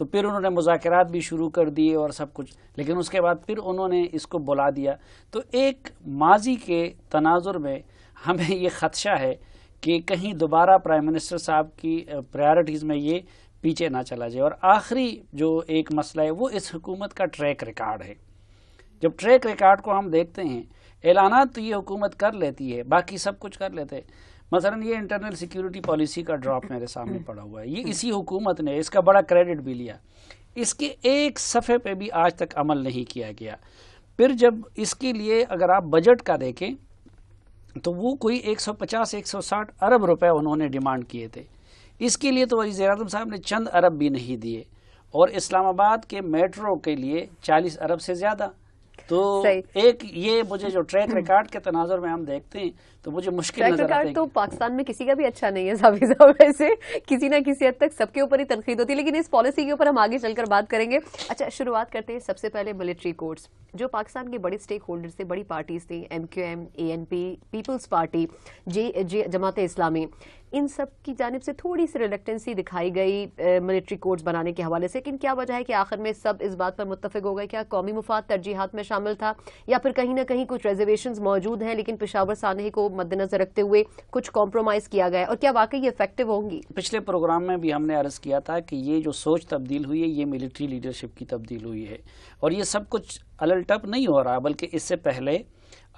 تو پھر انہوں نے مذاکرات بھی شروع کر دیے اور سب کچھ، لیکن اس کے بعد پھر انہوں نے اس کو بلا دیا. تو ایک ماضی کے تناظر میں ہمیں یہ خدشہ ہے کہ کہیں دوبارہ پرائم منسٹر صاحب کی پرائرٹیز میں یہ پیچھے نہ چلا جائے. اور آخری جو ایک مسئلہ ہے وہ اس حکومت کا ٹریک ریکارڈ ہے. جب ٹریک ریکارڈ کو ہم دیکھتے ہیں، اعلانات تو یہ حکومت کر لیتی ہے، باقی سب کچھ کر لیتے ہیں. مثلا یہ انٹرنل سیکیورٹی پالیسی کا ڈراپ میرے سامنے پڑا ہوا ہے، یہ اسی حکومت نے اس کا بڑا کریڈٹ بھی لیا. اس کے ایک صفحے پہ بھی آج تک عمل نہیں کیا گیا. پھر جب اس کے لیے اگر آپ بجٹ کا دیکھیں تو وہ کوئی 150-160 ارب روپے انہوں نے ڈیمانڈ کیے تھے. اس کے لیے تو وزیر اعظم صاحب نے چند ارب بھی نہیں دیے، اور اسلام آباد کے میٹرو کے لیے 40 ارب سے زیادہ. تو ایک یہ مجھے جو ٹریک ریکارڈ کے تناظر میں ہم دیکھتے ہیں تو مجھے مشکل نظر آتا ہے. ریکارڈ تو پاکستان میں کسی کا بھی اچھا نہیں ہے صافی صاحب، ویسے کسی نہ کسی حد تک سب کے اوپر ہی تنقید ہوتی ہے، لیکن اس پالیسی کے اوپر ہم آگے چل کر بات کریں گے. اچھا، شروعات کرتے ہیں سب سے پہلے ملٹری کورٹس. جو پاکستان کے بڑے اسٹیک ہولڈرز تھے، بڑی پارٹیز تھیں، MQM، ANP، Peoples party, Jamaat Islami, ان سب کی جانب سے تھوڑی سی ریلیکٹنسی دکھائی گئی ملٹری کورٹس بنانے کے حوالے سے. لیکن کیا وجہ ہے کہ آخر میں سب اس بات پر متفق ہو گئے؟ کیا قومی مفاد ترجیحات میں شامل تھا، یا پھر کہیں نہ کہیں کچھ ریزرویشنز موجود ہیں لیکن پشاور سانحے کو مد نظر رکھتے ہوئے کچھ کمپرومائز کیا گیا، اور کیا واقعی یہ افیکٹو ہوں گی؟ پچھلے پروگرام میں بھی ہم نے عرض کیا تھا کہ یہ جو سوچ تبدیل ہوئی ہے یہ ملٹری لیڈرشپ کی تبدیل ہوئی ہے، اور یہ سب کچھ الٹپ نہیں ہو رہا، بلکہ اس سے پہلے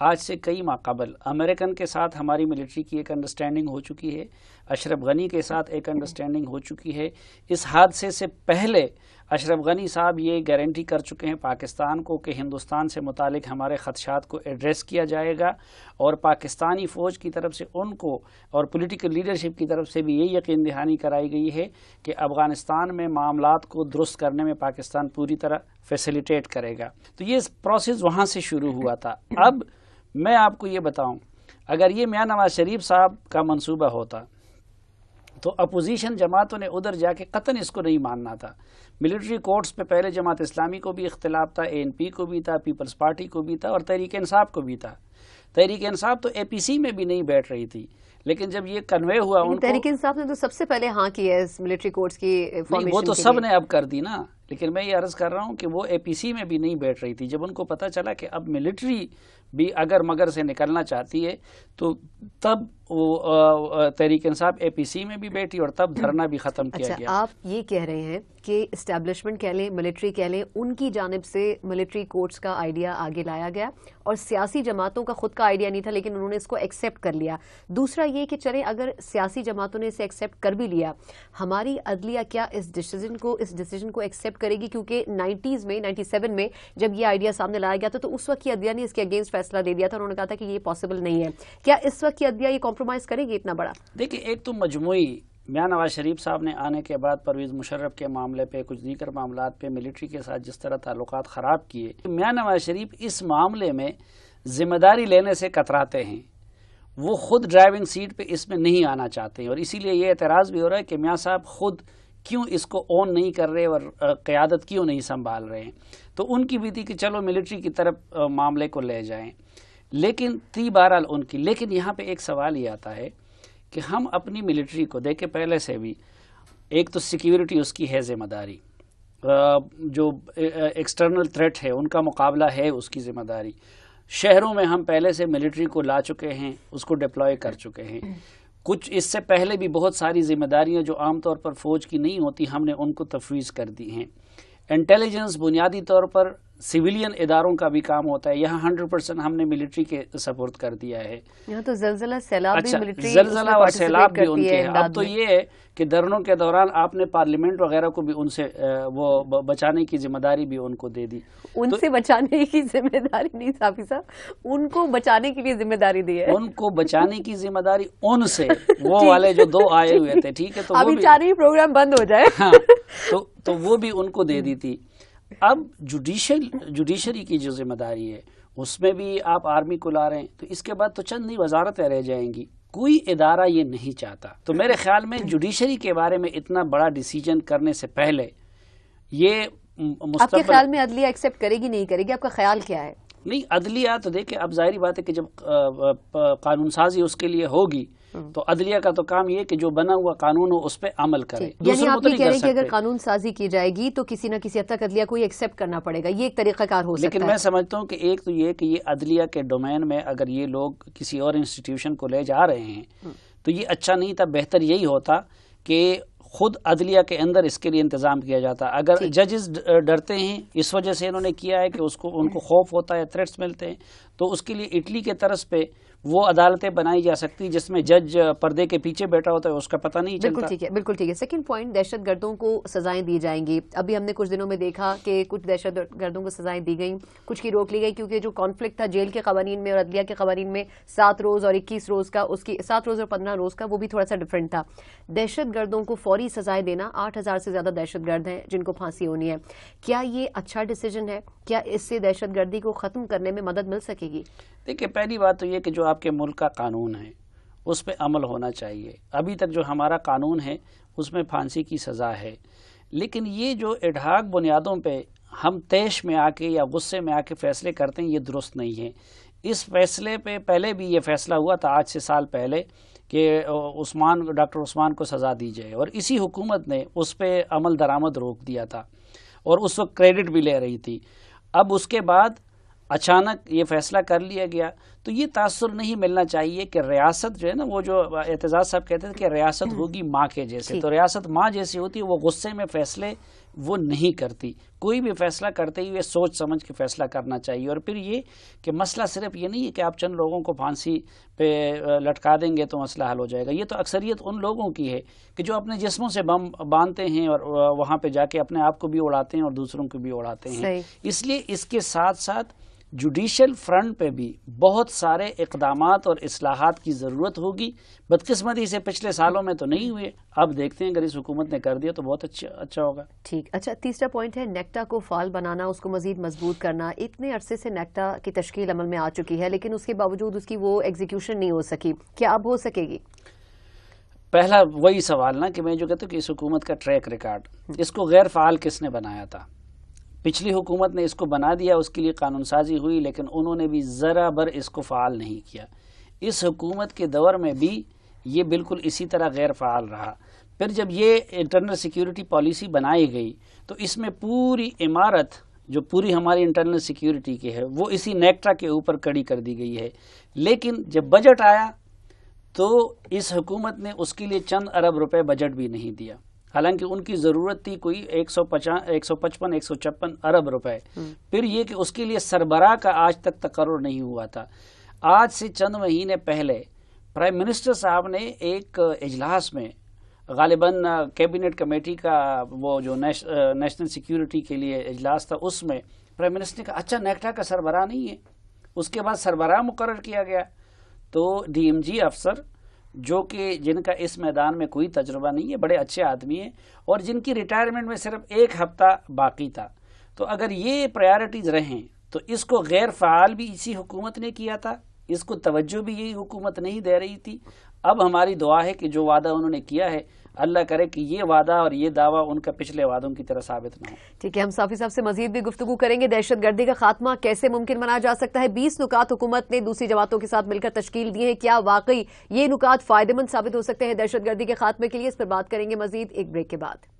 آج سے کئی ماہ قبل امریکن کے ساتھ ہماری ملٹری کی ایک انڈرسٹینڈنگ ہو چکی ہے، اشرف غنی کے ساتھ ایک انڈرسٹینڈنگ ہو چکی ہے. اس حادثے سے پہلے اشرف غنی صاحب یہ گارنٹی کر چکے ہیں پاکستان کو کہ ہندوستان سے متعلق ہمارے خدشات کو ایڈریس کیا جائے گا، اور پاکستانی فوج کی طرف سے ان کو اور پولیٹیکل لیڈرشپ کی طرف سے بھی یہ یقین دہانی کرائی گئی ہے کہ افغانستان میں معاملات کو درست کرنے میں پاکستان پوری طرح فیسیلیٹیٹ کرے گا. تو یہ پروسیس وہاں سے شروع ہوا تھا. اب میں آپ کو یہ بتاؤں، اگر یہ میاں نواز شریف صاحب کا منصوبہ ہوتا تو اپوزیشن جماعتوں نے ادھر جا کے قطعاً اس کو نہیں ماننا تھا. ملٹری کورٹس پہ پہلے جماعت اسلامی کو بھی اختلاف تھا، ANP کو بھی تھا، پیپلز پارٹی کو بھی تھا، اور تحریک انصاف کو بھی تھا. تحریک انصاف تو APC میں بھی نہیں بیٹھ رہی تھی، لیکن جب یہ کنوے ہوا ان کو، تحریک انصاف نے تو سب سے پہلے ہاں کی ہے اس ملٹری کورٹس کی فارمیشن. وہ تو سب نے اب کر دی نا، لیکن میں یہ عرض کر رہا ہوں کہ وہ APC میں بھی نہیں بیٹھ رہی تھی. جب ان کو پتہ چلا کہ اب ملٹری بھی اگر مگر سے نکلنا چاہتی ہے تو تب وہ تحریک انصاف APC میں بھی بیٹھی، اور تب دھرنا بھی ختم کیا گیا. آپ یہ کہہ رہے ہیں کہ اسٹیبلشمنٹ کہہ لیں، ملٹری کہہ لیں، ان کی جانب سے ملٹری کورٹس کا آئیڈیا آگے لایا گیا، اور سیاسی جماعتوں کا خود کا آئیڈیا نہیں تھا لیکن انہوں نے اس کو ایکسیپٹ کر لیا. دوسرا یہ کہ چلیں اگر سیاسی جماعتوں نے اسے ایکسیپٹ کر بھی لیا، ہماری عدلیہ کیا اس ڈیسیجن کو ایکسیپٹ کرے گی؟ کیونکہ 97 میں جب یہ آئیڈیا سامنے لایا گیا تھا تو اس وقت کی عدلیہ نے اس کے اگینسٹ فیصلہ دے دیا تھا، انہوں نے کہا تھا کہ یہ پاسبل نہیں ہے. کیا اس وقت کی عدلیہ یہ کمپرومائز کرے گی اتنا بڑا؟ دیکھیں، ایک تو مجموعی میاں نواز شریف صاحب نے آنے کے بعد پرویز مشرف کے معاملے پہ، کچھ دیگر معاملات پہ ملٹری کے ساتھ جس طرح تعلقات خراب کیے، میاں نواز شریف اس معاملے میں ذمہ داری لینے سے کتراتے ہیں. وہ خود ڈرائیونگ سیٹ پہ اس میں نہیں آنا چاہتے ہیں، اور اسی لیے یہ اعتراض بھی ہو رہا ہے کہ میاں صاحب خود کیوں اس کو اون نہیں کر رہے اور قیادت کیوں نہیں سنبھال رہے ہیں. تو ان کی بھی تھی کہ چلو ملٹری کی طرف معاملے کو لے جائیں، لیکن بہرحال ان کی. لیکن یہاں پہ ایک سوال یہ آتا ہے کہ ہم اپنی ملٹری کو دیکھیں، پہلے سے بھی ایک تو سیکیورٹی اس کی ہے ذمہ داری، جو ایکسٹرنل تھریٹ ہے ان کا مقابلہ ہے اس کی ذمہ داری. شہروں میں ہم پہلے سے ملٹری کو لا چکے ہیں، اس کو ڈپلوائے کر چکے ہیں. کچھ اس سے پہلے بھی بہت ساری ذمہ داریاں جو عام طور پر فوج کی نہیں ہوتی ہم نے ان کو تفویض کر دی ہیں. انٹیلیجنس بنیادی طور پر سویلین اداروں کا بھی کام ہوتا ہے، یہاں 100% ہم نے ملٹری کے سپورٹ کر دیا ہے. یہاں تو زلزلہ سیلاب بھی ملٹری، زلزلہ اور سیلاب بھی ان کے ہیں. اب تو یہ ہے کہ دھرنوں کے دوران آپ نے پارلیمنٹ وغیرہ کو بھی ان سے وہ بچانے کی ذمہ داری بھی ان کو دے دی. ان سے بچانے کی ذمہ داری نہیں صافی صاحب، ان کو بچانے کی بھی ذمہ داری دی ہے. ان کو بچانے کی ذمہ داری ان سے، وہ والے جو دو آئے ہوئے تھے، ٹھیک ہے، تو ابھی چاہیے پروگرام بند ہو جائے. ہاں، تو وہ بھی ان کو دے دی تھی. اب جوڈیشری کی جو ذمہ داری ہے اس میں بھی آپ آرمی کو لا رہے ہیں، تو اس کے بعد تو چند ہی وزارتیں رہ جائیں گی. کوئی ادارہ یہ نہیں چاہتا. تو میرے خیال میں جوڈیشری کے بارے میں اتنا بڑا ڈیسیجن کرنے سے پہلے یہ آپ کے خیال میں عدلیہ ایکسیپٹ کرے گی نہیں کرے گی؟ آپ کا خیال کیا ہے؟ نہیں، عدلیہ تو دیکھیں اب ظاہری بات ہے کہ جب قانون سازی اس کے لیے ہوگی تو عدلیہ کا تو کام یہ کہ جو بنا ہوا قانون ہو اس پہ عمل کرے. یعنی آپ یہ کہہ رہے ہیں کہ اگر قانون سازی کی جائے گی تو کسی نہ کسی حد تک عدلیہ کو یہ ایکسیپٹ کرنا پڑے گا, یہ ایک طریقہ کار ہو سکتا ہے. لیکن میں سمجھتا ہوں کہ ایک تو یہ کہ یہ عدلیہ کے ڈومین میں اگر یہ لوگ کسی اور انسٹیٹیوشن کو لے جا رہے ہیں تو یہ اچھا نہیں تھا. بہتر یہی ہوتا کہ خود عدلیہ کے اندر اس کے لیے انتظام کیا جاتا. اگر ججز ڈرتے ہیں, اس وجہ سے انہوں نے کیا ہے کہ ان کو خوف ہوتا ہے, تھریٹس ملتے ہیں, تو اس کے لیے اٹلی کے طرز پہ وہ عدالتیں بنائی جا سکتی جس میں جج پردے کے پیچھے بیٹھا ہوتا ہے, اس کا پتہ نہیں چلتا. بالکل ٹھیک ہے, بالکل ٹھیک ہے. سیکنڈ پوائنٹ, دہشت گردوں کو سزائیں دی جائیں گی. ابھی ہم نے کچھ دنوں میں دیکھا کہ کچھ دہشت گردوں کو سزائیں دی گئیں, کچھ کی روک لی گئی کیونکہ جو کانفلکٹ تھا جیل کے قوانین میں اور عدلیہ کے قوانین میں 7 روز اور 21 روز کا, اس کی 7 روز اور 15 روز کا, وہ بھی تھوڑا سا ڈفرینٹ تھا. دہشت گردوں کو فوری سزائیں دینا, 8,000 سے زیادہ دہشت گرد ہیں جن کو پھانسی ہونی ہے. کیا یہ اچھا ڈیسیجن ہے؟ کیا اس سے دہشت گردی کو ختم کرنے میں مدد مل سکے گی؟ دیکھیں, پہلی بات تو یہ کہ جو آپ کے ملک کا قانون ہے اس پہ عمل ہونا چاہیے. ابھی تک جو ہمارا قانون ہے اس میں پھانسی کی سزا ہے, لیکن یہ جو اڈھاگ بنیادوں پہ ہم تیش میں آ کے یا غصے میں آ کے فیصلے کرتے ہیں یہ درست نہیں ہے. اس فیصلے پہ پہلے بھی یہ فیصلہ ہوا تھا آج سے سال پہلے کہ ڈاکٹر عثمان کو سزا دی جائے, اور اسی حکومت نے اس پہ عمل درآمد روک دیا تھا اور اس وقت کریڈٹ بھی لے رہی تھی. اب اس کے بعد اچانک یہ فیصلہ کر لیا گیا, تو یہ تاثر نہیں ملنا چاہیے کہ ریاست جو ہے نا, وہ جو اعتزاز صاحب کہتے تھے کہ ریاست ہوگی ماں کے جیسے, تو ریاست ماں جیسی ہوتی ہے, وہ غصے میں فیصلے وہ نہیں کرتی. کوئی بھی فیصلہ کرتے ہوئے سوچ سمجھ کے فیصلہ کرنا چاہیے. اور پھر یہ کہ مسئلہ صرف یہ نہیں ہے کہ آپ چند لوگوں کو پھانسی پہ لٹکا دیں گے تو مسئلہ حل ہو جائے گا. یہ تو اکثریت ان لوگوں کی ہے کہ جو اپنے جسموں سے بم باندھتے ہیں اور وہاں پہ جا کے اپنے آپ کو بھی اڑاتے ہیں اور دوسروں کو بھی اڑاتے ہیں. اس لیے اس کے ساتھ ساتھ جوڈیشل فرنٹ پہ بھی بہت سارے اقدامات اور اصلاحات کی ضرورت ہوگی. بدقسمتی سے پچھلے سالوں میں تو نہیں ہوئے, اب دیکھتے ہیں اگر اس حکومت نے کر دیا تو بہت اچھا ہوگا. ٹھیک. اچھا, تیسرا پوائنٹ ہے نیکٹا کو فعال بنانا, اس کو مزید مضبوط کرنا. اتنے عرصے سے نیکٹا کی تشکیل عمل میں آ چکی ہے لیکن اس کے باوجود اس کی وہ ایگزیکیوشن نہیں ہو سکی, کیا اب ہو سکے گی؟ پہلا وہی سوال نا کہ میں جو کہتا ہوں کہ اس حکومت کا ٹریک ریکارڈ, اس کو غیر فعال کس نے بنایا تھا؟ پچھلی حکومت نے اس کو بنا دیا, اس کے لیے قانون سازی ہوئی, لیکن انہوں نے بھی ذرا بر اس کو فعال نہیں کیا. اس حکومت کے دور میں بھی یہ بالکل اسی طرح غیر فعال رہا. پھر جب یہ انٹرنل سیکیورٹی پالیسی بنائی گئی تو اس میں پوری عمارت جو پوری ہماری انٹرنل سیکیورٹی کی ہے وہ اسی نیکٹا کے اوپر کڑی کر دی گئی ہے. لیکن جب بجٹ آیا تو اس حکومت نے اس کے لیے چند ارب روپے بجٹ بھی نہیں دیا, حالانکہ ان کی ضرورت تھی کوئی 155 ارب روپے. پھر یہ کہ اس کے لیے سربراہ کا آج تک تقرر نہیں ہوا تھا. آج سے چند مہینے پہلے پرائم منسٹر صاحب نے ایک اجلاس میں, غالباً کیبنٹ کمیٹی کا وہ جو نیشنل سیکیورٹی کے لیے اجلاس تھا, اس میں پرائم منسٹر نے کہا اچھا نیکٹا کا سربراہ نہیں ہے. اس کے بعد سربراہ مقرر کیا گیا تو ڈی ایم جی افسر جو کہ جن کا اس میدان میں کوئی تجربہ نہیں ہے, بڑے اچھے آدمی ہیں اور جن کی ریٹائرمنٹ میں صرف 1 ہفتہ باقی تھا. تو اگر یہ پرائیورٹیز رہیں تو اس کو غیر فعال بھی اسی حکومت نے کیا تھا, اس کو توجہ بھی یہی حکومت نہیں دے رہی تھی. اب ہماری دعا ہے کہ جو وعدہ انہوں نے کیا ہے اللہ کرے کہ یہ وعدہ اور یہ دعویٰ ان کا پچھلے وعدوں کی طرح ثابت نہ ہو. ٹھیک ہے, ہم صافی صاحب سے مزید بھی گفتگو کریں گے. دہشت گردی کا خاتمہ کیسے ممکن بنایا جا سکتا ہے؟ 20 نکات حکومت نے دوسری جماعتوں کے ساتھ مل کر تشکیل دیے ہیں, کیا واقعی یہ نکات فائدہ مند ثابت ہو سکتے ہیں دہشت گردی کے خاتمے کے لیے؟ اس پر بات کریں گے مزید ایک بریک کے بعد.